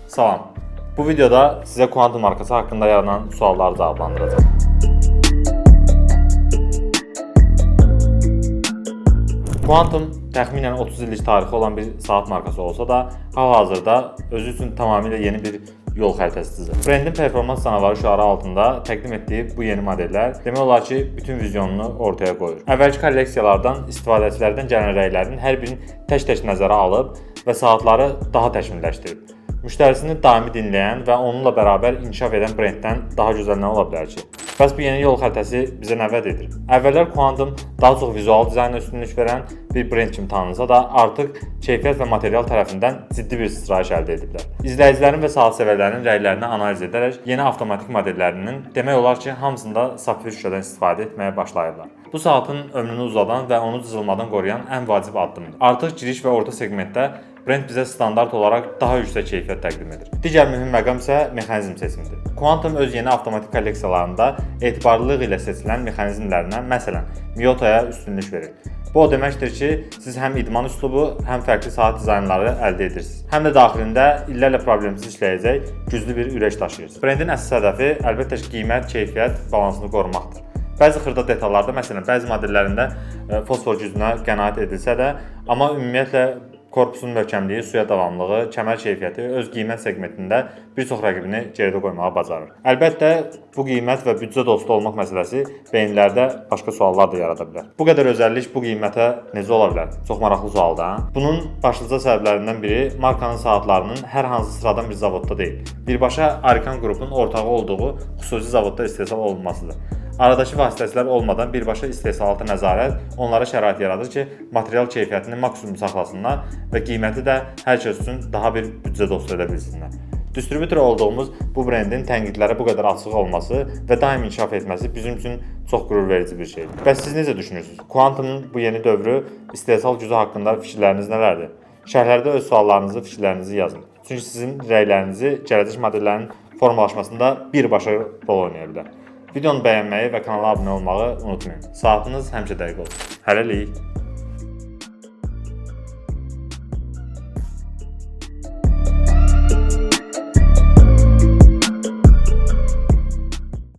Salam. Bu videoda sizə Quantum markası haqqında yaranan sualları cavablandıracağım. Quantum təxminən 30 illik tarixi olan bir saat markası olsa da, hal-hazırda özü üçün tamamilə yeni bir yol xəritəsi çizir. Brendin performans canavarı şüarı altında təqdim etdiyi bu yeni modellər demək olar ki, bütün vizyonunu ortaya qoyur. Əvvəlki kolleksiyalardan istifadəçilərdən gələn rəylərin hər birini tək-tək nəzərə alıb və saatları daha təkmilləşdirib. Müştərisini daimi dinləyən və onunla bərabər inkişaf edən brenddən daha gözəl nə ola bilər ki? Bəs bu yeni yol xəritəsi bizə nə vəd edir? Əvvəllər Quantum daha çox vizual dizayna üstünlük verən bir brend kimi tanınsa da, artıq keyfiyyət və material tərəfindən ciddi bir sıçrayış əldə ediblər. İzləyicilərin və saat sevərlərinin rəylərini analiz edərək yeni avtomatik modellərinin demək olar ki, hamısında sapfir şüşədən istifadə etməyə başlayıblar. Bu saatın ömrünü uzadan və onu cızılmadan qoruyan ən vacib addımdır. Artıq giriş və orta segmentdə brend bizə standart olaraq daha yüksək keyfiyyət təqdim edir. Digər mühüm məqam isə mexanizm seçimidir. Quantum öz yeni avtomatik kolleksiyalarında etibarlılıq ilə seçilən mexanizmlərinə, məsələn, Miyotaya üstünlük verir. Bu o deməkdir ki, siz həm idman üslubu, həm fərqli saat dizaynları əldə edirsiniz. Həm də daxilində illərlə problemsiz işləyəcək güclü bir ürək daşıyırsınız. Brendin əsas hədəfi əlbəttə ki, qiymət-keyfiyyət balansını qorumaqdır. Bəzi xırda detallarda, məsələn, bəzi modellərində fosfor gücünə qənaət edilsə də, amma ümumiyyətlə korpusun möhkəmliyi, suya davamlılığı, kəmər keyfiyyəti öz qiymət segmentində bir çox rəqibini geridə qoymağa bacarır. Əlbəttə, bu qiymət və büdcə dostu olmaq məsələsi beyinlərdə başqa suallar da yarada bilər. Bu qədər özəllik bu qiymətə necə ola bilər? Çox maraqlı sualdır, ha? Bunun başlıca səbəblərindən biri markanın saatlarının hər hansı sıradan bir zavodda deyil, birbaşa Arikan qrupun ortağı olduğu xüsusi zavodda istehsal olunmasıdır. Aradakı vasitəçilər olmadan birbaşa istehsalata nəzarət onlara şərait yaradır ki, material keyfiyyətini maksimum saxlasınlar və qiyməti də hər kəs üçün daha bir büdcə dostu edə bilsinlər. Distributor olduğumuz bu brendin tənqidlərə bu qədər açıq olması və daim inkişaf etməsi bizim üçün çox qürurverici bir şeydir. Bəs siz necə düşünürsünüz? Quantumun bu yeni dövrü, istehsal gücü haqqında fikirləriniz nələrdir? Şərhlərdə öz suallarınızı, fikirlərinizi yazın. Çünki sizin rəylərinizi gələcək modellərin formalaşmasında birbaşa rol oynaya bilər. Videonu bəyənməyi və kanala abunə olmağı unutmayın. Saatınız həmişə dəqiq olsun. Hələlik.